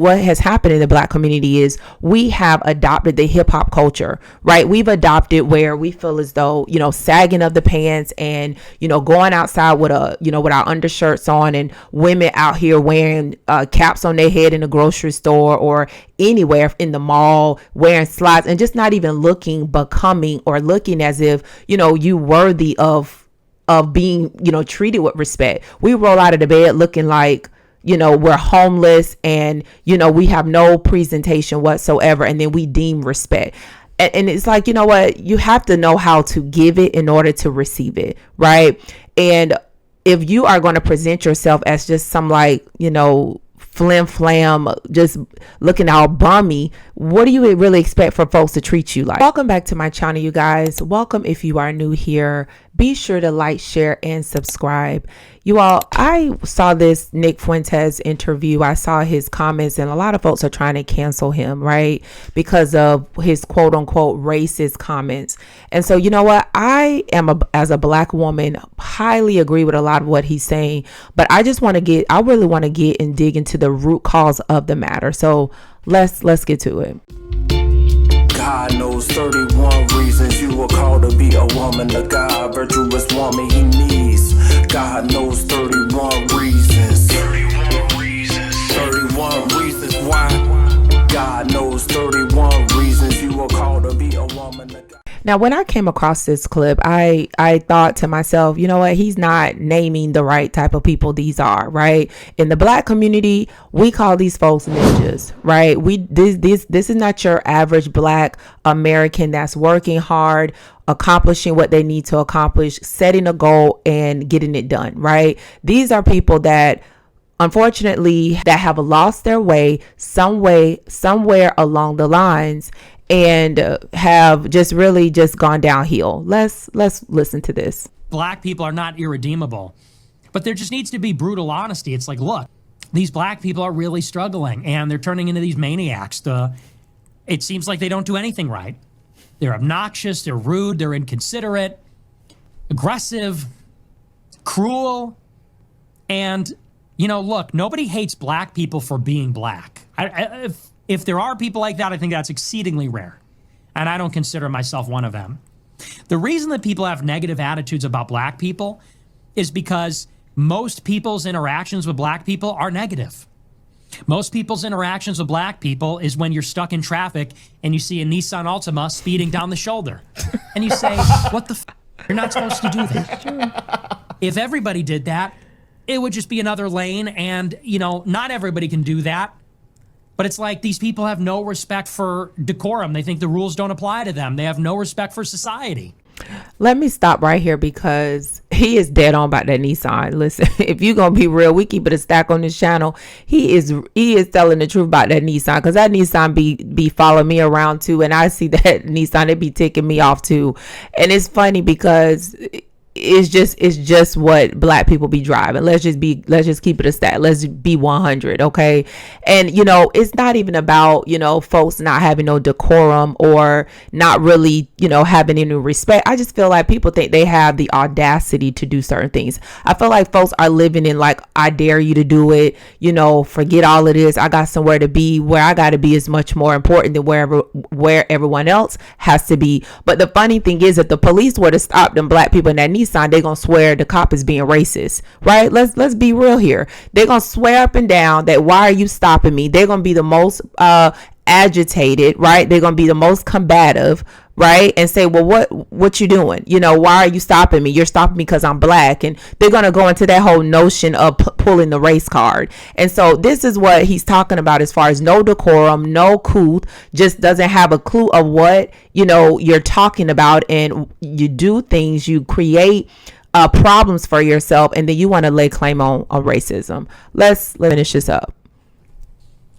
what has happened in the Black community is we have adopted the hip hop culture, right? We've adopted where we feel as though, sagging of the pants and, going outside with with our undershirts on, and women out here wearing caps on their head in the grocery store or anywhere in the mall, wearing slides and just not even looking, becoming, or looking as if, you worthy of being, treated with respect. We roll out of the bed looking like, we're homeless and, we have no presentation whatsoever. And then we deem respect. And it's like, you know what? You have to know how to give it in order to receive it. Right. And if you are going to present yourself as just some flim flam, just looking all bummy, what do you really expect for folks to treat you like? Welcome back to my channel, you guys. Welcome if you are new here. Be sure to like, share, and subscribe. You all, I saw this Nick Fuentes interview. I saw his comments, and a lot of folks are trying to cancel him, right? Because of his quote unquote racist comments. And so, you know what? I am, as a Black woman, highly agree with a lot of what he's saying, but I really want to get and dig into the root cause of the matter. So let's get to it. God knows 31 reasons you were called to be a woman. The God, virtuous woman he needs. God knows 31 reasons. 31 reasons why. God knows 31 reasons you were called to be a woman. Now, when I came across this clip, I thought to myself, you know what? He's not naming the right type of people these are, right? In the Black community, we call these folks ninjas, right? This is not your average Black American that's working hard, accomplishing what they need to accomplish, setting a goal and getting it done, right? These are people that, unfortunately, that have lost their way somewhere along the lines, and have just really just gone downhill. Let's listen to this. Black people are not irredeemable, but there just needs to be brutal honesty. It's like, look, these Black people are really struggling and they're turning into these maniacs. It seems like they don't do anything right. They're obnoxious, they're rude, they're inconsiderate, aggressive, cruel. And, look, nobody hates Black people for being Black. If there are people like that, I think that's exceedingly rare. And I don't consider myself one of them. The reason that people have negative attitudes about Black people is because most people's interactions with Black people are negative. Most people's interactions with Black people is when you're stuck in traffic and you see a Nissan Altima speeding down the shoulder. And you say, what the f***? You're not supposed to do that. If everybody did that, it would just be another lane. And, not everybody can do that. But it's like these people have no respect for decorum. They think the rules don't apply to them. They have no respect for society. Let me stop right here because he is dead on about that Nissan. Listen, if you're going to be real, we keep it a stack on this channel. He is telling the truth about that Nissan, because that Nissan be following me around too. And I see that Nissan, it be ticking me off too. And it's funny because it's just what Black people be driving. Let's just keep it a stat. Let's be 100. Okay. And, it's not even about, folks not having no decorum or not really, having any respect. I just feel like people think they have the audacity to do certain things. I feel like folks are living in like, I dare you to do it. Forget all of this. I got somewhere to be. Where I got to be is much more important than where everyone else has to be. But the funny thing is, if the police were to stop them Black people in that Nissan, they're gonna swear the cop is being racist, right? Let's be real here. They're gonna swear up and down that, why are you stopping me? They're gonna be the most agitated, right? They're gonna be the most combative, right? And say, well, what you doing? Why are you stopping me? You're stopping me because I'm Black. And they're gonna go into that whole notion of pulling the race card. And so this is what he's talking about as far as no decorum, no couth, just doesn't have a clue of what you're talking about. And you do things, you create problems for yourself, and then you want to lay claim on racism. Let's finish this up.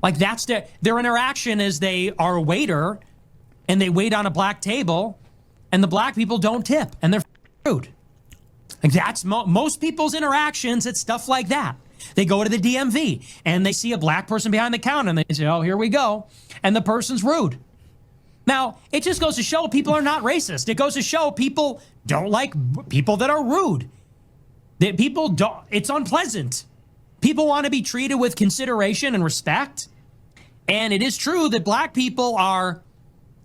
Like, that's their interaction is they are a waiter and they wait on a Black table and the Black people don't tip and they're rude. Like, that's most people's interactions. It's stuff like that. They go to the DMV and they see a Black person behind the counter and they say, oh, here we go. And the person's rude. Now, it just goes to show people are not racist. It goes to show people don't like people that are rude. That people don't, it's unpleasant. People want to be treated with consideration and respect. And it is true that black people are,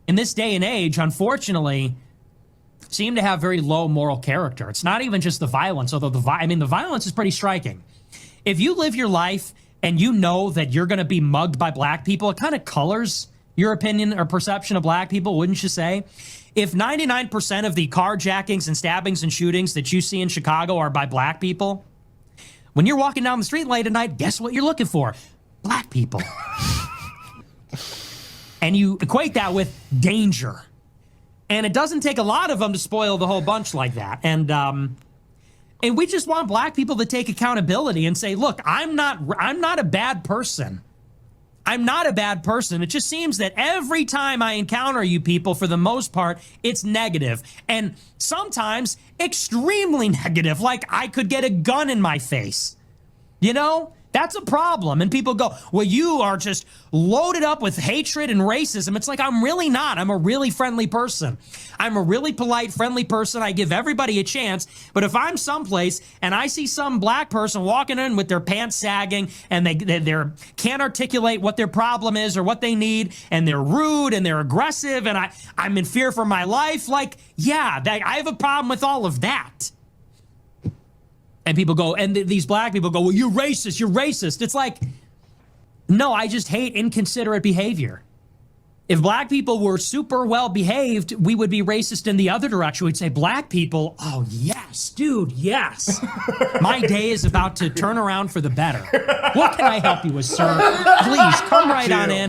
in this day and age, unfortunately, seem to have very low moral character. It's not even just the violence, although the violence is pretty striking. If you live your life and you know that you're going to be mugged by black people, it kind of colors your opinion or perception of black people, wouldn't you say? If 99% of the carjackings and stabbings and shootings that you see in Chicago are by black people, when you're walking down the street late at night, guess what you're looking for? Black people. And you equate that with danger. And it doesn't take a lot of them to spoil the whole bunch like that. And we just want black people to take accountability and say, look, I'm not a bad person. I'm not a bad person. It just seems that every time I encounter you people, for the most part, it's negative. And sometimes extremely negative, like I could get a gun in my face. You know? That's a problem. And people go, well, you are just loaded up with hatred and racism. It's like, I'm really not. I'm a really friendly person. I'm a really polite, friendly person. I give everybody a chance. But if I'm someplace and I see some black person walking in with their pants sagging and they can't articulate what their problem is or what they need, and they're rude and they're aggressive and I'm in fear for my life, like, yeah, I have a problem with all of that. And people go, and these black people go, well, you're racist, you're racist. It's like, no, I just hate inconsiderate behavior. If black people were super well behaved, we would be racist in the other direction. We'd say, black people, oh, yes, dude, yes. My day is about to turn around for the better. What can I help you with, sir? Please, come right on in.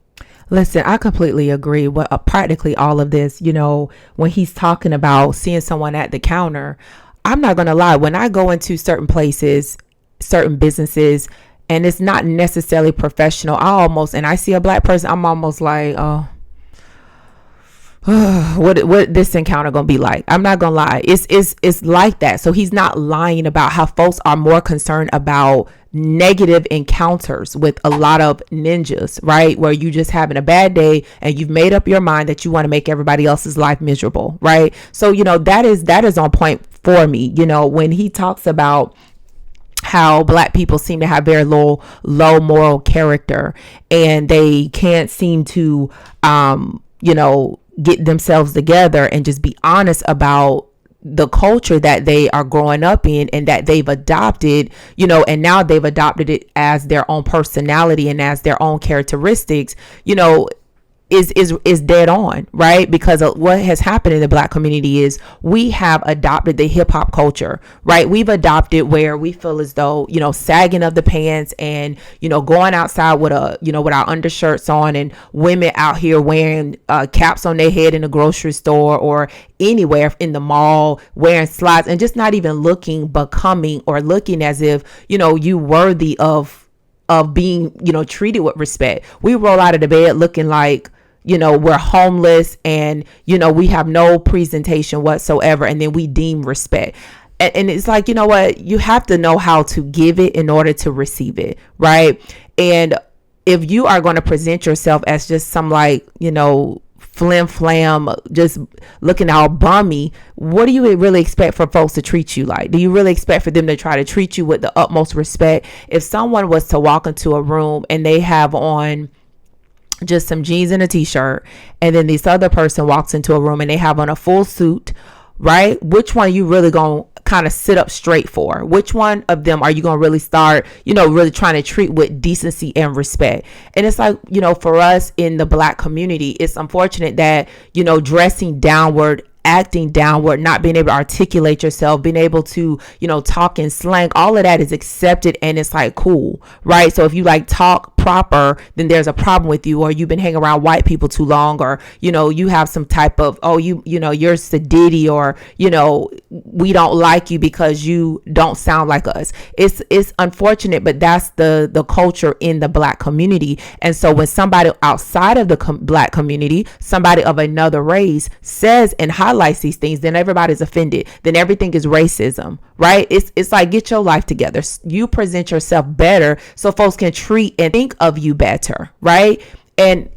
Listen, I completely agree with practically all of this. You know, when he's talking about seeing someone at the counter, I'm not going to lie. When I go into certain places, certain businesses, and it's not necessarily professional, and I see a black person, I'm almost like, oh, what this encounter gonna be like? I'm not gonna lie. It's like that. So he's not lying about how folks are more concerned about negative encounters with a lot of ninjas, right? Where you just having a bad day and you've made up your mind that you want to make everybody else's life miserable, right? So, you know, that is on point for me. You know, when he talks about how black people seem to have very low moral character and they can't seem to, you know, get themselves together and just be honest about the culture that they are growing up in and that they've adopted, you know, and now they've adopted it as their own personality and as their own characteristics, you know, is dead on, right? Because of what has happened in the black community is we have adopted the hip hop culture, right? We've adopted where we feel as though, you know, sagging of the pants and, you know, going outside with with our undershirts on, and women out here wearing caps on their head in the grocery store or anywhere in the mall, wearing slides and just not even looking becoming or looking as if, you know, you worthy of being, you know, treated with respect. We roll out of the bed looking like, you know, we're homeless and, you know, we have no presentation whatsoever. And then we deem respect. And it's like, you know what, you have to know how to give it in order to receive it. Right. And if you are going to present yourself as just some, like, you know, flim flam, just looking all bummy, what do you really expect for folks to treat you like? Do you really expect for them to try to treat you with the utmost respect? If someone was to walk into a room and they have on just some jeans and a t-shirt, and then this other person walks into a room and they have on a full suit, right? Which one are you really going to kind of sit up straight for? Which one of them are you going to really start, you know, really trying to treat with decency and respect? And it's like, you know, for us in the black community, it's unfortunate that, you know, dressing downward, acting downward, not being able to articulate yourself, being able to, you know, talk in slang, all of that is accepted and it's like cool, right? So if you like talk proper, then there's a problem with you, or you've been hanging around white people too long, or, you know, you have some type of, oh, you know, you're sedity, or, you know, we don't like you because you don't sound like us. It's unfortunate, but that's the culture in the black community. And so when somebody outside of the black community, somebody of another race says and highlights these things, then everybody's offended. Then everything is racism, right? It's like, get your life together. You present yourself better so folks can treat and think of you better, right? And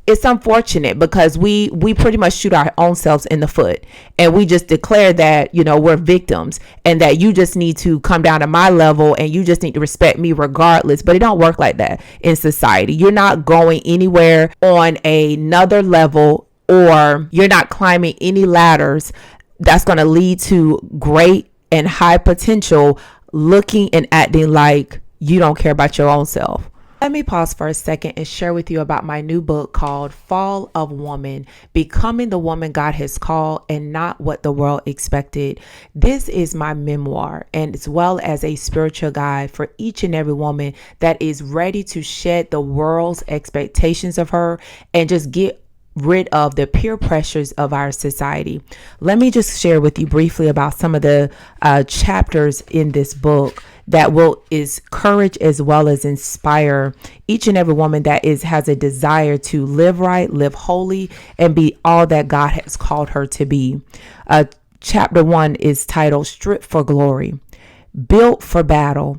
it's unfortunate because we pretty much shoot our own selves in the foot, and we just declare that, you know, we're victims and that you just need to come down to my level and you just need to respect me regardless. But it don't work like that in society. You're not going anywhere on another level, or you're not climbing any ladders that's going to lead to great and high potential looking and acting like you don't care about your own self. Let me pause for a second and share with you about my new book called Fall of Woman, Becoming the Woman God Has Called and Not What the World Expected. This is my memoir, and as well as a spiritual guide for each and every woman that is ready to shed the world's expectations of her and just get rid of the peer pressures of our society. Let me just share with you briefly about some of the chapters in this book that will encourage as well as inspire each and every woman that has a desire to live right, live holy, and be all that God has called her to be. Chapter 1 is titled Stripped for Glory, Built for Battle,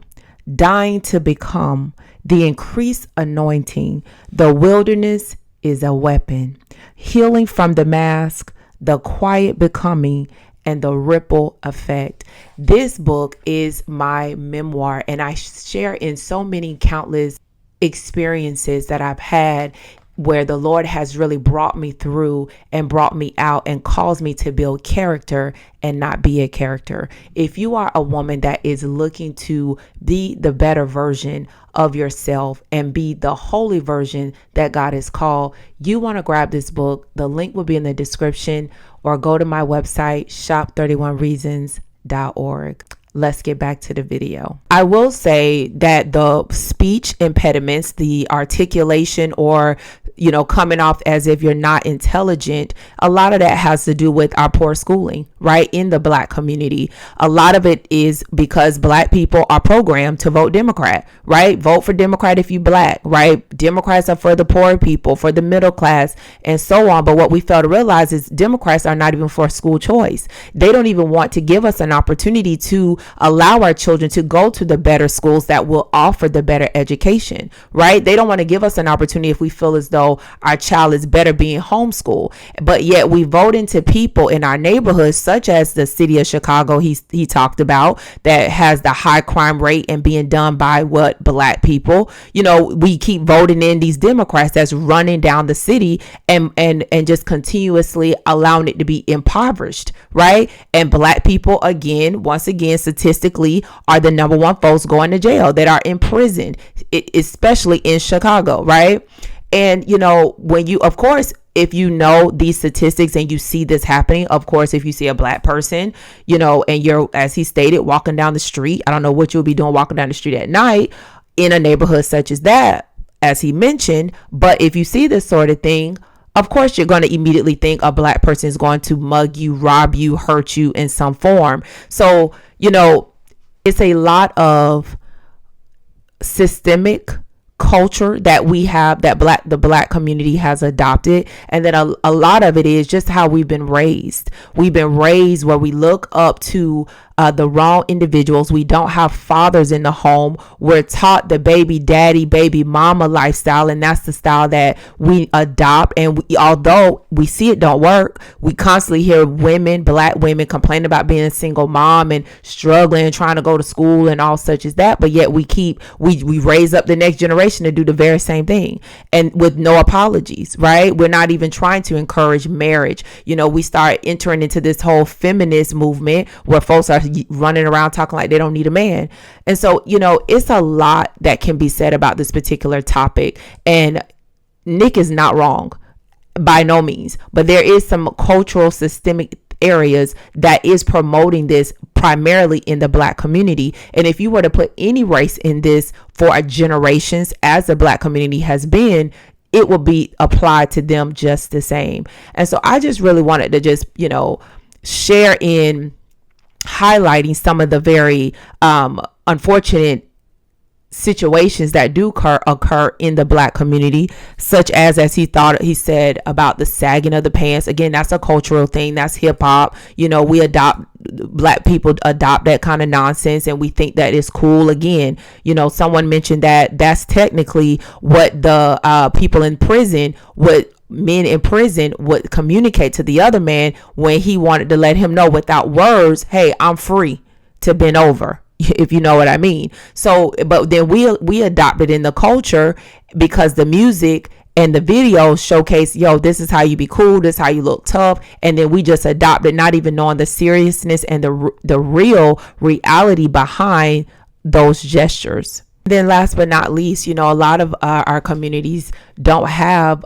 Dying to Become, The Increased Anointing, The Wilderness is a Weapon, Healing from the Mask, The Quiet Becoming, and the Ripple Effect. This book is my memoir, and I share in so many countless experiences that I've had where the Lord has really brought me through and brought me out and caused me to build character and not be a character. If you are a woman that is looking to be the better version of yourself and be the holy version that God has called, you want to grab this book. The link will be in the description, or go to my website, shop31reasons.org. Let's get back to the video. I will say that the speech impediments, the articulation, or, you know, coming off as if you're not intelligent, a lot of that has to do with our poor schooling, right? In the Black community. A lot of it is because Black people are programmed to vote Democrat, right? Vote for Democrat if you Black, right? Democrats are for the poor people, for the middle class, and so on. But what we fail to realize is Democrats are not even for school choice. They don't even want to give us an opportunity to allow our children to go to the better schools that will offer the better education, right? They don't want to give us an opportunity if we feel as though our child is better being homeschooled. But yet we vote into people in our neighborhoods, such as the city of Chicago he talked about, that has the high crime rate and being done by what? Black people. You know, we keep voting in these Democrats that's running down the city and just continuously allowing it to be impoverished, right? And Black people, once again, statistically are the number one folks going to jail, that are imprisoned, especially in Chicago, right? And, you know, when you, of course, if you know these statistics and you see this happening, of course, if you see a Black person, you know, and you're, as he stated, walking down the street, I don't know what you'll be doing walking down the street at night in a neighborhood such as that, as he mentioned. But if you see this sort of thing, of course, you're going to immediately think a Black person is going to mug you, rob you, hurt you in some form. So, you know, it's a lot of systemic culture that we have, that the Black community has adopted, and then a lot of it is just how we've been raised. We've been raised where we look up to the wrong individuals. We don't have fathers in the home. We're taught the baby daddy, baby mama lifestyle, and that's the style that we adopt. And although we see it don't work, we constantly hear women, Black women, complain about being a single mom and struggling and trying to go to school and all such as that. But yet we raise up the next generation to do the very same thing, and with no apologies, right? We're not even trying to encourage marriage. You know, we start entering into this whole feminist movement where folks are running around talking like they don't need a man. And so, you know, it's a lot that can be said about this particular topic, and Nick is not wrong by no means, but there is some cultural systemic areas that is promoting this primarily in the Black community. And if you were to put any race in this for generations, as the Black community has been, it will be applied to them just the same. And so I just really wanted to just, you know, share in highlighting some of the very unfortunate situations that do occur in the Black community, such as he said about the sagging of the pants. Again, that's a cultural thing. That's hip hop. You know, Black people adopt that kind of nonsense, and we think that is cool. Again, you know, someone mentioned that that's technically what the people in prison would men in prison would communicate to the other man when he wanted to let him know without words, hey, I'm free to bend over, if you know what I mean. So, but then we adopted in the culture because the music and the videos showcase, yo, this is how you be cool, this is how you look tough. And then we just adopted, not even knowing the seriousness and the real reality behind those gestures. Then last but not least, a lot of our communities don't have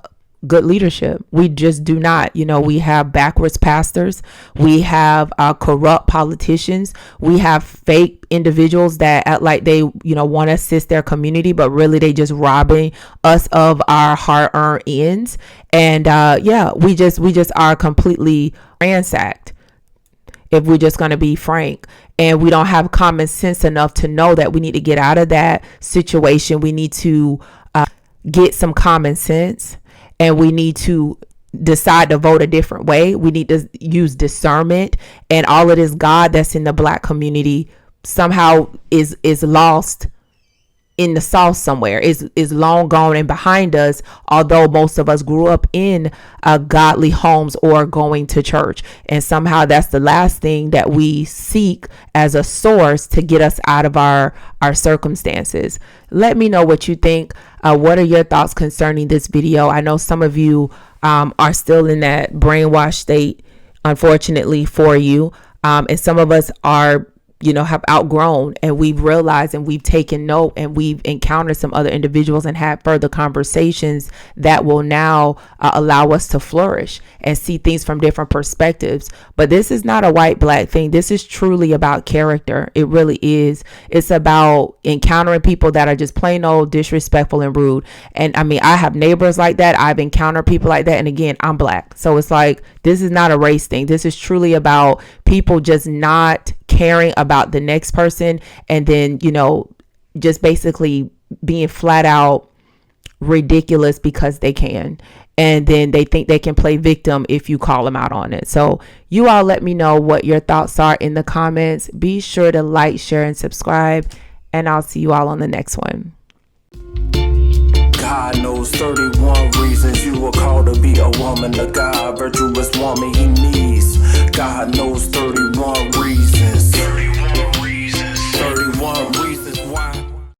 good leadership. We just do not. We have backwards pastors. We have corrupt politicians. We have fake individuals that act like they, want to assist their community, but really they just robbing us of our hard-earned ends. And we just are completely ransacked, if we're just going to be frank. And we don't have common sense enough to know that we need to get out of that situation. We need to get some common sense. And we need to decide to vote a different way. We need to use discernment. And all of this God that's in the Black community somehow is lost in the South somewhere, is long gone and behind us, although most of us grew up in godly homes or going to church. And somehow that's the last thing that we seek as a source to get us out of our circumstances. Let me know what you think. What are your thoughts concerning this video? I know some of you are still in that brainwashed state, unfortunately for you. And some of us are, have outgrown, and we've realized and we've taken note, and we've encountered some other individuals and had further conversations that will now allow us to flourish and see things from different perspectives. But this is not a white black thing. This is truly about character. It really is. It's about encountering people that are just plain old disrespectful and rude. And I mean, I have neighbors like that. I've encountered people like that. And again, I'm Black. So it's like, this is not a race thing. This is truly about people just not caring about the next person, and then just basically being flat out ridiculous because they can, and then they think they can play victim if you call them out on it. So you all let me know what your thoughts are in the comments. Be sure to like, share, and subscribe, and I'll see you all on the next one. God knows 31 reasons you were called to be a woman of God, virtuous woman he needs. God knows 31